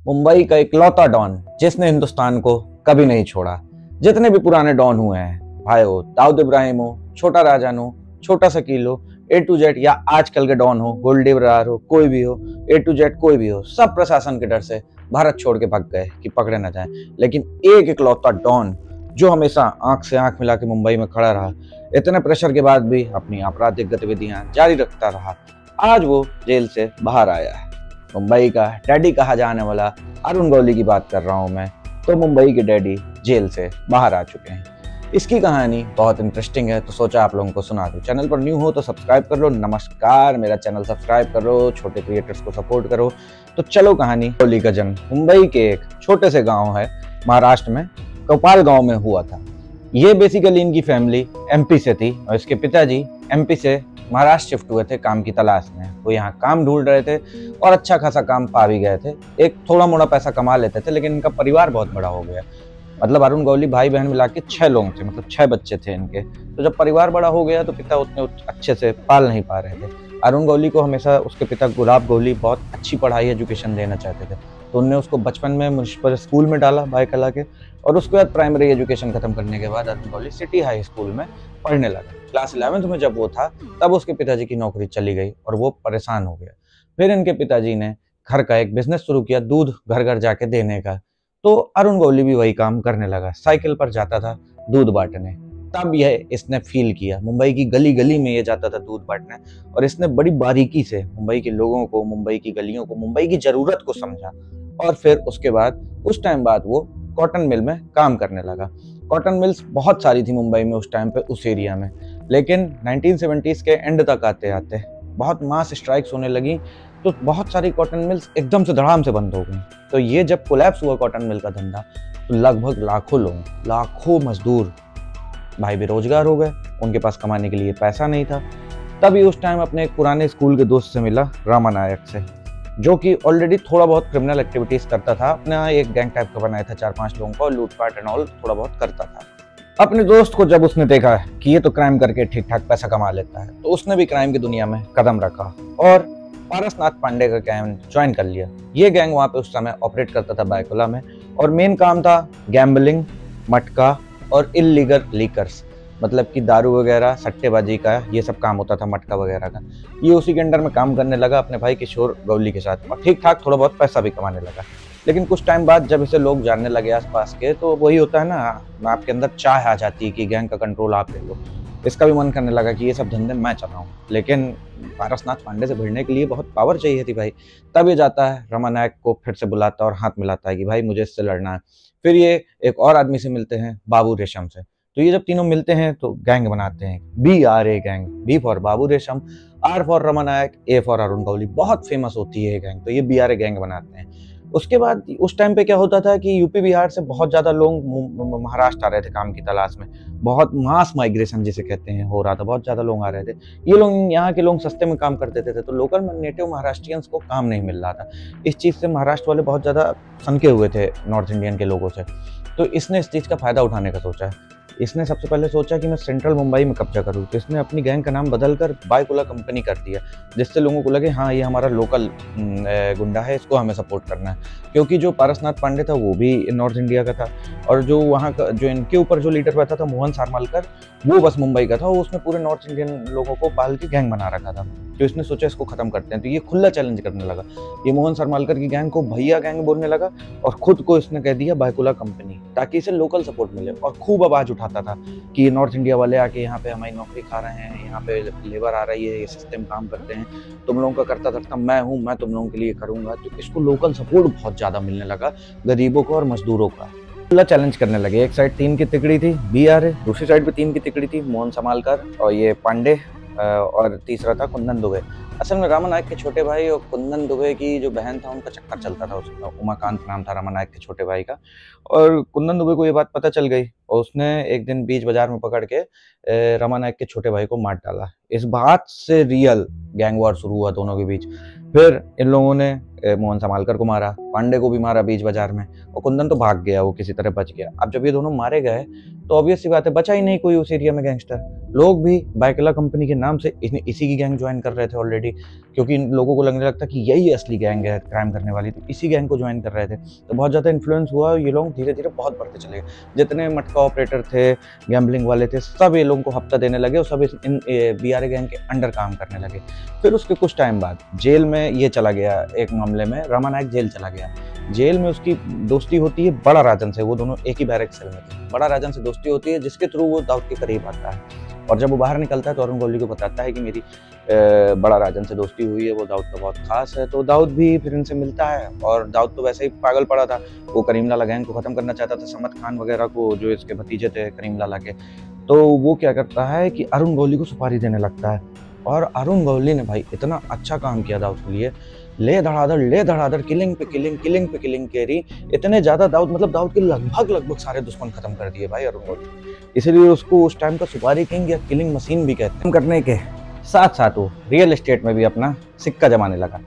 मुंबई का इकलौता डॉन जिसने हिंदुस्तान को कभी नहीं छोड़ा। जितने भी पुराने डॉन हुए हैं, भाई हो दाऊद इब्राहिम हो, छोटा राजन हो, छोटा शकील हो, ए टू जेड, या आजकल के डॉन हो गोल्डी बरार हो, कोई भी हो, ए टू जेड कोई भी हो, सब प्रशासन के डर से भारत छोड़ के भाग गए कि पकड़े ना जाए। लेकिन एक इकलौता डॉन जो हमेशा आंख से आंख मिला के मुंबई में खड़ा रहा, इतने प्रेशर के बाद भी अपनी आपराधिक गतिविधियां जारी रखता रहा, आज वो जेल से बाहर आया है। मुंबई का डैडी कहा जाने वाला अरुण गौली की बात कर रहा हूं मैं। तो मुंबई के डैडी जेल से बाहर आ चुके हैं। इसकी कहानी बहुत इंटरेस्टिंग है, तो सोचा आप लोगों को सुना दूं। चैनल पर न्यू हो तो सब्सक्राइब कर लो। नमस्कार, मेरा चैनल सब्सक्राइब करो, छोटे क्रिएटर्स को सपोर्ट करो। तो चलो कहानी। गौली का जन्म मुंबई के एक छोटे से गांव है महाराष्ट्र में, कोपाल गांव में हुआ था। ये बेसिकली इनकी फैमिली एमपी से थी और इसके पिताजी एमपी से महाराष्ट्र शिफ्ट हुए थे काम की तलाश में। वो यहाँ काम ढूंढ रहे थे और अच्छा खासा काम पा भी गए थे। एक थोड़ा मोड़ा पैसा कमा लेते थे, लेकिन इनका परिवार बहुत बड़ा हो गया। मतलब अरुण गौली भाई बहन मिला के 6 लोग थे, मतलब 6 बच्चे थे इनके। तो जब परिवार बड़ा हो गया तो पिता उतने अच्छे से पाल नहीं पा रहे थे। अरुण गौली को हमेशा उसके पिता गुलाब गौली बहुत अच्छी पढ़ाई एजुकेशन देना चाहते थे, तो उनने उसको बचपन में म्युनिसिपल स्कूल में डाला भाई कला के, और उसके बाद प्राइमरी एजुकेशन खत्म करने के बाद Arun Gauli city high school में पढ़ने लगा। क्लास 11th में जब वो था तब उसके पिताजी की नौकरी चली गई और वो परेशान हो गया। फिर इनके पिताजी ने घर का एक बिजनेस शुरू किया, दूध घर घर जाके देने का। तो अरुण गौली भी वही काम करने लगा, साइकिल पर जाता था दूध बांटने। तब यह इसने फील किया, मुंबई की गली गली में ये जाता था दूध बांटने, और इसने बड़ी बारीकी से मुंबई के लोगों को, मुंबई की गलियों को, मुंबई की जरूरत को समझा। और फिर उसके बाद कुछ टाइम बाद वो कॉटन मिल में काम करने लगा। कॉटन मिल्स बहुत सारी थी मुंबई में उस टाइम पे, उस एरिया में। लेकिन 1970s के एंड तक आते आते बहुत मास स्ट्राइक्स होने लगी, तो बहुत सारी कॉटन मिल्स एकदम से धड़ाम से बंद हो गई। तो ये जब कोलैप्स हुआ कॉटन मिल का धंधा, तो लगभग लाखों लोग, लाखों मजदूर भाई बेरोजगार हो गए। उनके पास कमाने के लिए पैसा नहीं था। तभी उस टाइम अपने एक पुराने स्कूल के दोस्त से मिला, रामानायक से, जो कि ऑलरेडी थोड़ा बहुत क्रिमिनल एक्टिविटीज करता था। अपना एक गैंग टाइप का बनाया था 4-5 लोगों का, लूटपाट एंड ऑल थोड़ा बहुत करता था। अपने दोस्त को जब उसने देखा कि ये तो क्राइम करके ठीक ठाक पैसा कमा लेता है, तो उसने भी क्राइम की दुनिया में कदम रखा और पारसनाथ पांडे का गैंग ज्वाइन कर लिया। ये गैंग वहाँ पे उस समय ऑपरेट करता था बायकुला में, और मेन काम था गैम्बलिंग, मटका और इल्लीगल लीकर्स, मतलब कि दारू वगैरह, सट्टेबाजी का ये सब काम होता था, मटका वगैरह का। ये उसी के अंडर में काम करने लगा अपने भाई किशोर गौली के साथ, और ठीक ठाक थोड़ा बहुत पैसा भी कमाने लगा। लेकिन कुछ टाइम बाद जब इसे लोग जानने लगे आसपास के, तो वही होता है ना, आपके अंदर चाह आ जाती है कि गैंग का कंट्रोल आप ले लो। इसका भी मन करने लगा कि ये सब धंधे मैं चलाऊं। लेकिन पारसनाथ पांडे से भिड़ने के लिए बहुत पावर चाहिए थी भाई। तब ये जाता है रमानायक को फिर से बुलाता और हाथ मिलाता है कि भाई मुझे इससे लड़ना है। फिर ये एक और आदमी से मिलते हैं, बाबू रेशम से। तो ये जब तीनों मिलते हैं तो गैंग बनाते हैं, BRA gang. B for Babu Resham, R for Ramanayak, A for Arun Gawli. बहुत फेमस होती है ये गैंग, तो ये BRA गैंग बनाते हैं। उसके बाद उस टाइम पे क्या होता था कि यूपी बिहार से बहुत ज्यादा लोग महाराष्ट्र आ रहे थे काम की तलाश में। बहुत मास माइग्रेशन जिसे कहते हैं हो रहा था, बहुत ज्यादा लोग आ रहे थे। ये लोग, यहाँ के लोग सस्ते में काम कर देते थे, तो लोकल नेटिव महाराष्ट्रियंस को काम नहीं मिल रहा था। इस चीज से महाराष्ट्र वाले बहुत ज्यादा सनके हुए थे नॉर्थ इंडियन के लोगों से। तो इसने इस चीज का फायदा उठाने का सोचा है। इसने सबसे पहले सोचा कि मैं सेंट्रल मुंबई में कब्जा करूं, तो इसने अपनी गैंग का नाम बदलकर बायकुला कंपनी कर दिया, जिससे लोगों को लगे हाँ ये हमारा लोकल गुंडा है, इसको हमें सपोर्ट करना है। क्योंकि जो पारसनाथ पांडे था वो भी नॉर्थ इंडिया का था, और जो वहाँ का जो इनके ऊपर जो लीडर बैठा था मोहन सारमालकर, वो बस मुंबई का था। वो उसने पूरे नॉर्थ इंडियन लोगों को पाल के गैंग बना रखा था। तो इसने सोचा इसको खत्म करते हैं। तो ये खुला चैलेंज करने लगा। ये मोहन सारमालकर की गैंग को भैया गैंग बोलने लगा, और खुद को इसने कह दिया बायकुला कंपनी, ताकि इसे लोकल सपोर्ट मिले। और खूब आवाज उठाता था कि ये नॉर्थ इंडिया वाले आके यहाँ पे हमारी नौकरी खा रहे हैं, यहाँ पे लेबर आ रही है, ये सिस्टम काम करते हैं, तुम लोगों का करता धरता मैं हूँ, मैं तुम लोगों के लिए करूंगा। तो इसको लोकल सपोर्ट बहुत ज्यादा मिलने लगा, गरीबों को और मजदूरों का। खुला चैलेंज करने लगे। एक साइड 3 की तिकड़ी थी BRA, दूसरी साइड पे 3 की तिकड़ी थी मोहन सारमालकर और ये पांडे, और तीसरा था कुंदन दुबे। असल में रामानायक के छोटे भाई और कुंदन दुबे की जो बहन था उनका चक्कर चलता था, उसका उमाकांत नाम था रामानायक के छोटे भाई का। और कुंदन दुबे को ये बात पता चल गई, और उसने एक दिन बीच बाजार में पकड़ के रामानायक के छोटे भाई को मार डाला। इस बात से रियल गैंग वॉर शुरू हुआ दोनों के बीच। फिर इन लोगों ने मोहन सारमालकर को मारा, पांडे को भी मारा बीच बाजार में, और कुंदन तो भाग गया, वो किसी तरह बच गया। अब जब ये दोनों मारे गए तो ऑब्वियस सी बात है बचा ही नहीं कोई उस एरिया में गैंगस्टर। लोग भी बायकुला कंपनी के नाम से इसी की गैंग ज्वाइन कर रहे थे ऑलरेडी। क्योंकि इन लोगों को लगने लगता कि यही असली गैंग है क्राइम करने वाली, तो इसी गैंग को ज्वाइन कर रहे थे। तो बहुत ज़्यादा इन्फ्लुएंस हुआ, ये लोग धीरे धीरे बहुत बढ़ते चले गए। जितने मटका ऑपरेटर थे, गैम्बलिंग वाले थे, सब ये लोगों को हफ्ता देने लगे और सब इन BRA गैंग के अंडर काम करने लगे। फिर उसके कुछ टाइम बाद जेल में ये चला गया, एक मामले में रमा नायक जेल चला गया। जेल में उसकी दोस्ती होती है बड़ा राजन से, वो दोनों एक ही बैरक सेल में थे। बड़ा राजन से दोस्ती होती है जिसके थ्रू वो दाऊद के करीब आता है, और जब वो बाहर निकलता है तो अरुण गौली को बताता है कि मेरी बड़ा राजन से दोस्ती हुई है, वो दाऊद का बहुत खास है। तो दाऊद भी फिर इनसे मिलता है, और दाऊद तो वैसे ही पागल पड़ा था, वो करीम लाला गैंग को खत्म करना चाहता था, समत खान वगैरह को, जो इसके भतीजे थे करीम लाला के। तो वो क्या करता है कि अरुण गौली को सुपारी देने लगता है, और अरुण गौली ने भाई इतना अच्छा काम किया दाऊद के लिए, ले धड़ाधड़ किलिंग पे किलिंग करी, इतने ज्यादा दाऊद के लगभग सारे दुश्मन खत्म कर दिए भाई अरुण गौली। इसलिए उसको उस टाइम का सुपारी किंग या किलिंग मशीन भी कहते हैं। करने के साथ साथ वो रियल एस्टेट में भी अपना सिक्का जमाने लगा।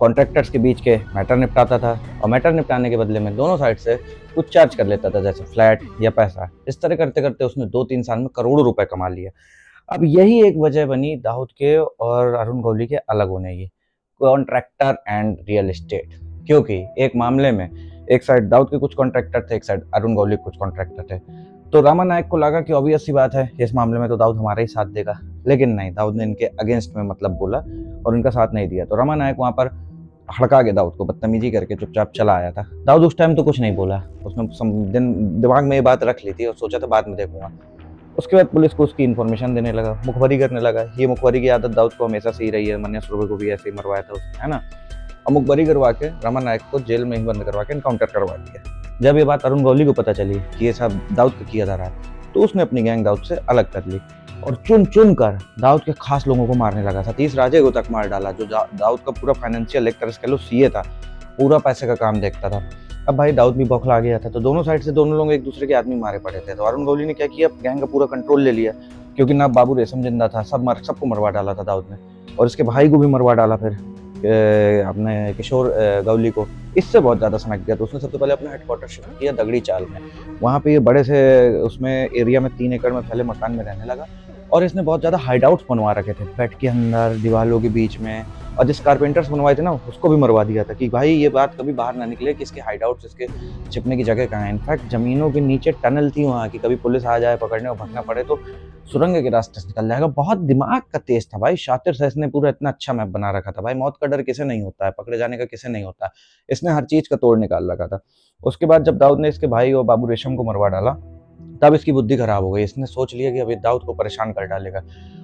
कॉन्ट्रैक्टर्स के बीच के मैटर निपटाता था, और मैटर निपटाने के बदले में दोनों साइड से कुछ चार्ज कर लेता था, जैसे फ्लैट या पैसा। इस तरह करते करते उसने 2-3 साल में करोड़ों रुपए कमा लिए। अब यही एक वजह बनी दाऊद के और अरुण गौली के अलग होने की, कॉन्ट्रैक्टर एंड रियल एस्टेट। क्योंकि एक मामले में एक साइड दाऊद के कुछ कॉन्ट्रैक्टर थे, एक साइड अरुण गौली के कुछ कॉन्ट्रैक्टर थे। तो रमा नायक को लगा कि ऑब्वियस सी बात है, इस मामले में तो दाऊद हमारा ही साथ देगा, लेकिन नहीं, दाऊद ने इनके अगेंस्ट में मतलब बोला और इनका साथ नहीं दिया। तो रमा नायक वहाँ पर हड़का के दाऊद को बदतमीजी करके चुपचाप चला आया था। दाऊद उस टाइम तो कुछ नहीं बोला, उसने दिमाग में ये बात रख ली थी और सोचा था बाद में देखूंगा। उसके बाद पुलिस को उसकी इन्फॉर्मेशन देने लगा, मुखबरी करने लगा। ये मुखबरी की आदत दाऊद को हमेशा से ही रही है, मन्या सुरभि को भी ऐसे ही मरवाया था उसने, है ना। और मुखबरी करवा के रमा नायक को जेल में ही बंद करवा के इनकाउंटर करवा दिया। जब ये बात अरुण गौली को पता चली कि ये सब दाऊद का किया जा रहा है, तो उसने अपनी गैंग दाऊद से अलग कर ली और चुन चुन कर दाऊद के खास लोगों को मारने लगा। सतीश राजे को तक मार डाला, जो दाऊद का पूरा फाइनेंशियल एक तरह से कह लो सीए था, पूरा पैसे का काम देखता था। अब भाई दाऊद भी बौखला गया था, तो दोनों साइड से दोनों लोग एक दूसरे के आदमी मारे पड़े थे। तो अरुण गौली ने क्या किया, गैंग का पूरा कंट्रोल ले लिया, क्योंकि ना बाबू रेशम जिंदा था, सबको मरवा डाला था दाऊद ने, और इसके भाई को भी मरवा डाला फिर अपने किशोर गौली को। इससे बहुत ज़्यादा सनक गया। तो उसने सबसे पहले अपना हेडक्वार्टर शिफ्ट किया दगड़ी चाल में। वहाँ पे ये बड़े से उसमें एरिया में 3 एकड़ में फैले मकान में रहने लगा, और इसने बहुत ज़्यादा हाइडआउट्स बनवा रखे थे, बेड के अंदर, दीवारों के बीच में। और जिस कारपेंटर्स बनवाए थे ना, उसको भी मरवा दिया था कि भाई ये बात कभी बाहर ना निकले कि इसके हाइडआउट्स, इसके छिपने की जगह कहाँ है। इनफैक्ट ज़मीनों के नीचे टनल थी वहाँ की, कभी पुलिस आ जाए पकड़ने और भगना पड़े तो सुरंग के रास्ते से निकल जाएगा। बहुत दिमाग का तेज था भाई, शातिर से इसने पूरा इतना अच्छा मैप बना रखा था भाई। मौत का डर किसे नहीं होता है, पकड़े जाने का किसे नहीं होता है, इसने हर चीज़ का तोड़ निकाल रखा था। उसके बाद जब दाऊद ने इसके भाई और बाबू रेशम को मरवा डाला, तब इसकी बुद्धि खराब हो गई। इसने सोच लिया कि अभी दाऊद को परेशान कर डालेगा,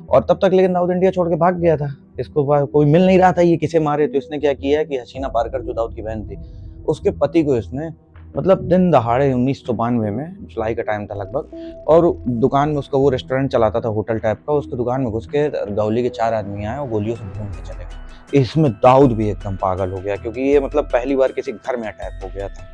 और तब तक लेकिन दाऊद इंडिया छोड़ के भाग गया था। इसको कोई मिल नहीं रहा था ये किसे मारे। तो इसने क्या किया कि हसीना पारकर, जो दाऊद की बहन थी, उसके पति को इसने मतलब दिन दहाड़े 1992 में, जुलाई का टाइम था लगभग, और दुकान में उसका वो रेस्टोरेंट चलाता था होटल टाइप का, उसके दुकान में घुस के गौली के 4 आदमी आए और गोलियों से भून के चले गए। इसमें दाऊद भी एकदम पागल हो गया, क्योंकि ये मतलब पहली बार किसी घर में अटैक हो गया था।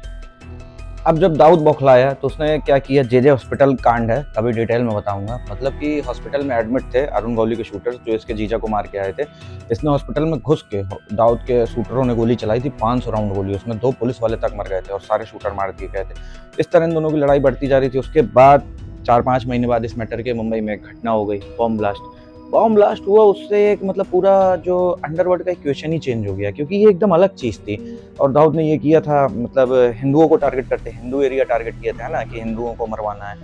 अब जब दाऊद बौखलाया तो उसने क्या किया, जे हॉस्पिटल कांड है, अभी डिटेल में बताऊंगा। मतलब कि हॉस्पिटल में एडमिट थे अरुण गौली के शूटर्स, जो इसके जीजा को मार के आए थे। इसने हॉस्पिटल में घुस के दाऊद के शूटरों ने गोली चलाई थी, 500 राउंड गोली, उसमें 2 पुलिस वाले तक मर गए थे और सारे शूटर मार दिए गए थे। इस तरह इन दोनों की लड़ाई बढ़ती जा रही थी। उसके बाद 4-5 महीने बाद इस मैटर के मुंबई में एक घटना हो गई, बॉम्ब ब्लास्ट हुआ। उससे एक मतलब पूरा जो अंडरवर्ल्ड का इक्वेशन ही चेंज हो गया, क्योंकि ये एकदम अलग चीज़ थी। और दाऊद ने ये किया था, मतलब हिंदुओं को टारगेट करते, हिंदू एरिया टारगेट किया था ना, कि हिंदुओं को मरवाना है।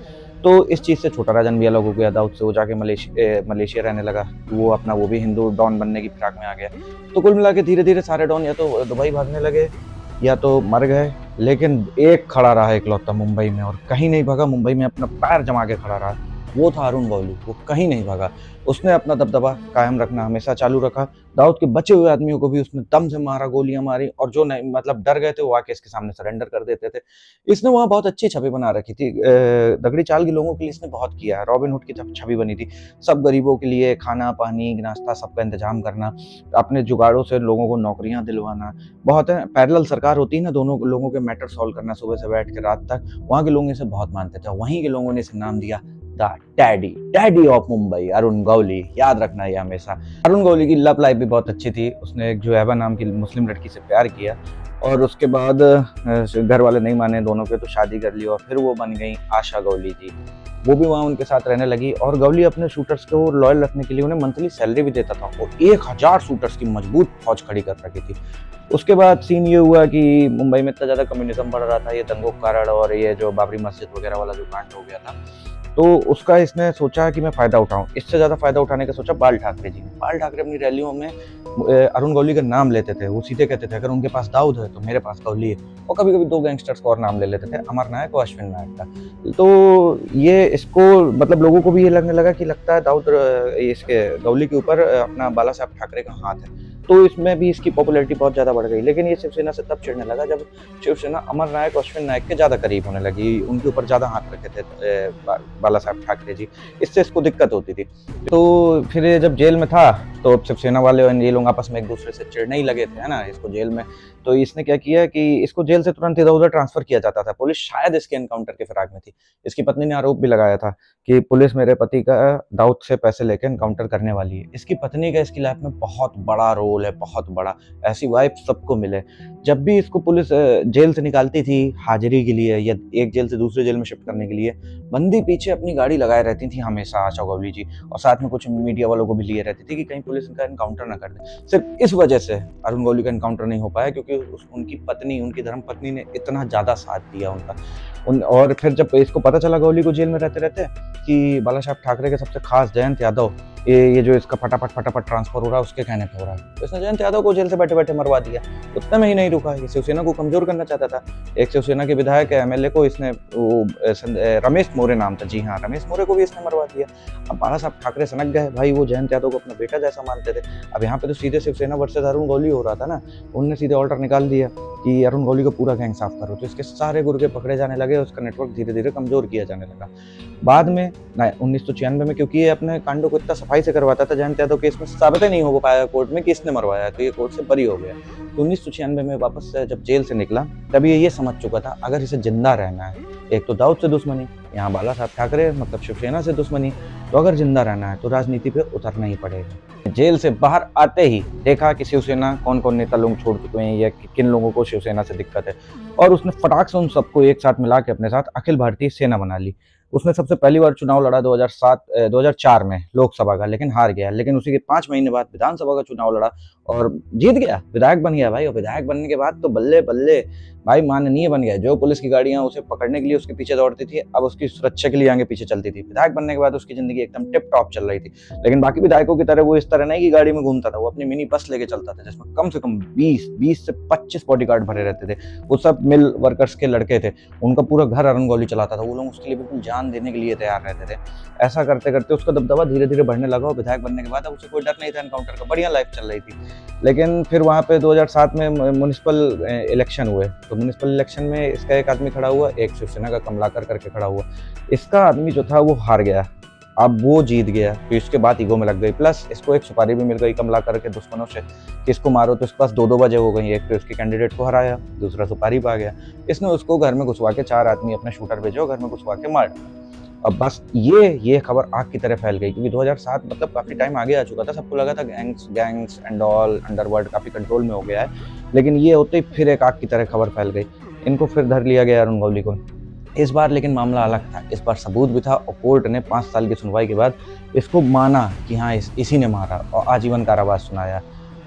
तो इस चीज़ से छोटा राजन भी अलग हो गया दाऊद से। वो जाके मलेशिया रहने लगा, वो भी हिंदू डॉन बनने की फिराक में आ गया। तो कुल मिला के धीरे धीरे सारे डॉन या तो दुबई भागने लगे या तो मर गए, लेकिन एक खड़ा रहा इकलौता मुंबई में, और कहीं नहीं भागा। मुंबई में अपना पैर जमा के खड़ा रहा, वो था अरुण गौली। वो कहीं नहीं भागा, उसने अपना दबदबा कायम रखना हमेशा चालू रखा। दाऊद के बचे हुए आदमियों को भी उसने दम से मारा, गोलियां मारी, और जो नहीं मतलब डर गए थे वो आके इसके सामने सरेंडर कर देते थे। इसने वहाँ बहुत अच्छी छवि बना रखी थी। दगड़ी चाल के लोगों के लिए इसने बहुत किया है। रॉबिन हुड की छवि बनी थी, सब गरीबों के लिए खाना पानी नाश्ता सबका इंतजाम करना, अपने जुगाड़ों से लोगों को नौकरियां दिलवाना। बहुत है पैरेलल सरकार होती है ना, दोनों लोगों के मैटर सॉल्व करना सुबह से बैठ के रात तक। वहाँ के लोग इसे बहुत मानते थे, वहीं के लोगों ने इसे नाम दिया डैडी ऑफ मुंबई, अरुण गौली। याद रखना ये हमेशा। अरुण गौली की लव लाइफ भी बहुत अच्छी थी। उसने एक जुएबा नाम की मुस्लिम लड़की से प्यार किया, और उसके बाद घर वाले नहीं माने दोनों के, तो शादी कर ली, और फिर वो बन गई आशा गौली जी। वो भी वहाँ उनके साथ रहने लगी। और गवली अपने शूटर्स को लॉयल रखने के लिए उन्हें मंथली सैलरी भी देता था और 1000 शूटर्स की मजबूत फौज खड़ी कर रखी थी। उसके बाद सीन ये हुआ कि मुंबई में इतना ज़्यादा कम्युनिज्म बढ़ रहा था, ये दंगों के कारण, और ये जो बाबरी मस्जिद वगैरह वाला जो कांड हो गया था, तो उसका इसने सोचा कि मैं फ़ायदा उठाऊं। इससे ज़्यादा फ़ायदा उठाने का सोचा बाल ठाकरे जी ने। बाल ठाकरे अपनी रैलियों में अरुण गवली का नाम लेते थे। वो सीधे कहते थे अगर उनके पास दाऊद है तो मेरे पास गवली है। और कभी कभी 2 गैंगस्टर्स का और नाम ले लेते थे, अमर नायक और अश्विन नायक का। तो ये इसको मतलब लोगों को भी ये लगने लगा कि लगता है दाऊद इसके गवली के ऊपर अपना बाला साहब ठाकरे का हाथ है। तो इसमें भी इसकी पॉपुलैरिटी बहुत ज़्यादा बढ़ गई। लेकिन ये शिवसेना से तब चिढ़ने लगा जब शिवसेना अमर नायक और अश्विन नायक के ज़्यादा करीब होने लगी, उनके ऊपर ज़्यादा हाथ रखे थे बाला साहब ठाकरे जी। इससे इसको दिक्कत होती थी। तो फिर ये जब जेल में था तो शिवसेना वाले और ये लोग आपस में एक दूसरे से चिढ़ने ही लगे थे, है ना, इसको जेल में। तो इसने क्या किया कि इसको जेल से तुरंत इधर उधर ट्रांसफर किया जाता था। पुलिस शायद इसके एनकाउंटर के फिराक में थी। इसकी पत्नी ने आरोप भी लगाया था कि पुलिस मेरे पति का दाऊद से पैसे लेकर एनकाउंटर करने वाली है। इसकी पत्नी का इसकी लाइफ में बहुत बड़ा रोल है, बहुत बड़ा। ऐसी वाइफ सबको मिले। जब भी इसको पुलिस जेल से निकालती थी हाजिरी के लिए या एक जेल से दूसरे जेल में शिफ्ट करने के लिए, बंदी पीछे अपनी गाड़ी लगाए रहती थी हमेशा आशा गवली जी, और साथ में कुछ मीडिया वालों को भी लिए रहती थी कि कहीं पुलिस इनका एनकाउंटर ना कर दे। सिर्फ इस वजह से अरुण गवली का एनकाउंटर नहीं हो पाया क्योंकि उनकी पत्नी, उनकी धर्म पत्नी ने इतना ज्यादा साथ दिया उनका। और फिर जब इसको पता चला गवली को जेल में रहते रहते कि बाला साहब ठाकरे के सबसे खास जयंत यादव ये जो इसका फटाफट ट्रांसफर हो रहा है उसके कहने पे हो रहा है, तो इसने जयंत यादव को जेल से बैठे बैठे मरवा दिया। उतने में ही नहीं रुका, ये शिवसेना को कमजोर करना चाहता था। एक शिवसेना के विधायक एमएलए को इसने रमेश मोरे नाम था, जी हाँ, रमेश मोरे को भी इसने मरवा दिया। अब बाला साहब ठाकरे सनक गए भाई, वो जयंत यादव को अपना बेटा जैसा मानते थे। अब यहाँ पे तो सीधे शिवसेना वर्सेस अरुण गवली हो रहा था ना, उनने सीधे ऑर्डर निकाल दिया कि अरुण गवली को पूरा गैंग साफ करो। तो इसके सारे गुर्गे पकड़े जाने लगे, उसका नेटवर्क धीरे धीरे कमजोर किया जाने लगा। बाद में 1996 में, क्योंकि ये अपने कांडों को इतना सफाई से करवाता था, जयंत यादव केस में साबित ही नहीं हो पाया कोर्ट में कि इसने मरवाया, तो ये कोर्ट से बरी हो गया। तो 1996 में वापस जब जेल से निकला तब ये समझ चुका था अगर इसे जिंदा रहना है, एक तो दाऊद से दुश्मनी, यहाँ बाला साहब ठाकरे मतलब शिवसेना से दुश्मनी, तो अगर जिंदा रहना है तो राजनीति पे उतरना ही पड़ेगा। जेल से बाहर आते ही देखा कि शिवसेना कौन कौन नेता लोग छोड़ चुके हैं या किन लोगों को शिवसेना से दिक्कत है, और उसने फटाक से उन सबको एक साथ मिला के अपने साथ अखिल भारतीय सेना बना ली। उसने सबसे पहली बार चुनाव लड़ा 2004 में लोकसभा का, लेकिन हार गया। लेकिन उसी के 5 महीने बाद विधानसभा का चुनाव लड़ा और जीत गया, विधायक बन गया भाई। और विधायक बनने के बाद तो बल्ले बल्ले भाई माननीय बन गया। जो पुलिस की गाड़ियां उसे पकड़ने के लिए उसके पीछे दौड़ती थी, अब उसकी सुरक्षा के लिए आगे पीछे चलती थी। विधायक बनने के बाद उसकी जिंदगी एकदम टिप टॉप चल रही थी। लेकिन बाकी विधायकों की तरह वो इस तरह नहीं कि गाड़ी में घूमता था, वो अपनी मिनी बस लेके चलता था जिसमें कम से कम 20 से 25 बॉडीगार्ड भरे रहते थे। वो सब मिल वर्कर्स के लड़के थे, उनका पूरा घर अरुण गवली चलाता था। वो लोग उसके लिए बिल्कुल जान देने के लिए तैयार रहते थे। ऐसा करते करते उसका दबदबा धीरे धीरे बढ़ने लगा और विधायक बनने के बाद अब उसे कोई डर नहीं था एनकाउंटर का, बढ़िया लाइफ चल रही थी। लेकिन फिर वहाँ पे 2007 में म्युनिसिपल इलेक्शन हुए, तो म्युनिसिपल इलेक्शन में इसका एक आदमी खड़ा हुआ, एक शिवसेना का कमलाकर करके खड़ा हुआ। इसका आदमी जो था वो हार गया, अब वो जीत गया, तो इसके बाद ईगो में लग गई। प्लस इसको एक सुपारी भी मिल गई कमलाकर के दुश्मनों से कि इसको मारो, तो इसके पास 2-2 वजह हो गई। एक तो उसके कैंडिडेट को हराया, दूसरा सुपारी पा गया। इसने उसको घर में घुसवा के 4 आदमी अपने शूटर भेजे और घर में घुसवा के मार डाला। अब बस ये खबर आग की तरह फैल गई, क्योंकि 2007 मतलब काफी टाइम आगे आ चुका था। सबको लगा था गैंग्स एंड ऑल अंडरवर्ल्ड काफी कंट्रोल में हो गया है, लेकिन ये होते ही फिर एक आग की तरह खबर फैल गई। इनको फिर धर लिया गया अरुण गवली को। इस बार लेकिन मामला अलग था, इस बार सबूत भी था और कोर्ट ने 5 साल की सुनवाई के बाद इसको माना कि हाँ इसी ने मारा और आजीवन कारावास सुनाया,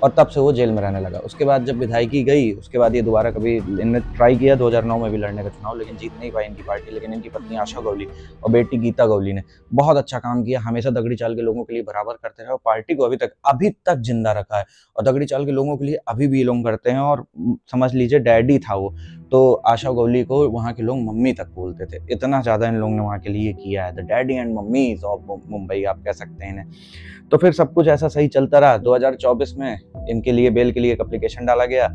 और तब से वो जेल में रहने लगा। उसके बाद जब विधायकी गई, उसके बाद ये दोबारा कभी इनने ट्राई किया 2009 में भी लड़ने का चुनाव, लेकिन जीत नहीं पाई इनकी पार्टी। लेकिन इनकी पत्नी आशा गवली और बेटी गीता गवली ने बहुत अच्छा काम किया, हमेशा दगड़ी चाल के लोगों के लिए बराबर करते रहे और पार्टी को अभी तक जिंदा रखा है। और दगड़ी चाल के लोगों के लिए अभी भी लोग करते हैं, और समझ लीजिए डैडी था वो, तो आशा गवली को वहाँ के लोग मम्मी तक बोलते थे। इतना ज़्यादा इन लोगों ने वहाँ के लिए किया है, the daddy and mummies of Mumbai आप कह सकते हैं इन्हें। तो फिर सब कुछ ऐसा सही चलता रहा। 2024 में इनके लिए बेल के लिए एक एप्लीकेशन डाला गया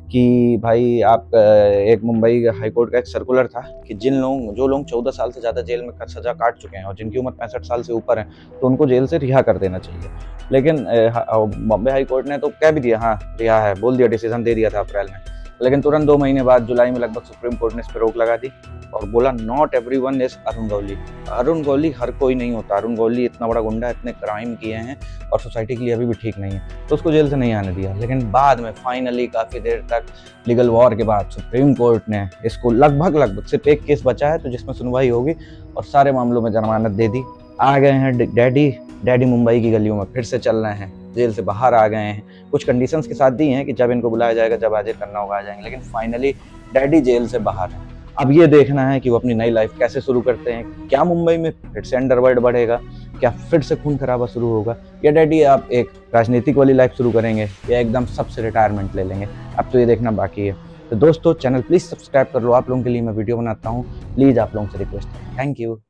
कि भाई आप एक मुंबई हाईकोर्ट का एक सर्कुलर था कि जो लोग 14 साल से ज़्यादा जेल में सजा काट चुके हैं और जिनकी उम्र 65 साल से ऊपर है, तो उनको जेल से रिहा कर देना चाहिए। लेकिन बॉम्बे हाई कोर्ट ने तो कह भी दिया, हाँ रिहा है, बोल दिया, डिसीजन दे दिया था अप्रैल में। लेकिन तुरंत 2 महीने बाद जुलाई में लगभग सुप्रीम कोर्ट ने इस पर रोक लगा दी और बोला not everyone is Arun Gawli. Arun Gawli हर कोई नहीं होता, अरुण गौली इतना बड़ा गुंडा, इतने क्राइम किए हैं और सोसाइटी के लिए अभी भी ठीक नहीं है, तो उसको जेल से नहीं आने दिया। लेकिन बाद में फाइनली काफ़ी देर तक लीगल वॉर के बाद सुप्रीम कोर्ट ने इसको लगभग सिर्फ एक केस बचा है तो जिसमें सुनवाई होगी और सारे मामलों में जमानत दे दी। आ गए हैं डैडी मुंबई की गलियों में फिर से चल रहे हैं, जेल से बाहर आ गए हैं। कुछ कंडीशंस के साथ दी हैं कि जब इनको बुलाया जाएगा, जब हाजिर करना होगा आ जाएंगे, लेकिन फाइनली डैडी जेल से बाहर है। अब ये देखना है कि वो अपनी नई लाइफ कैसे शुरू करते हैं। क्या मुंबई में फिर से अंडरवर्ल्ड बढ़ेगा, क्या फिर से खून खराबा शुरू होगा, या डैडी आप एक राजनीतिक वाली लाइफ शुरू करेंगे या एकदम सबसे रिटायरमेंट ले लेंगे, अब तो ये देखना बाकी है। तो दोस्तों चैनल प्लीज़ सब्सक्राइब कर लो, आप लोगों के लिए मैं वीडियो बनाता हूँ, प्लीज़ आप लोगों से रिक्वेस्ट है। Thank you.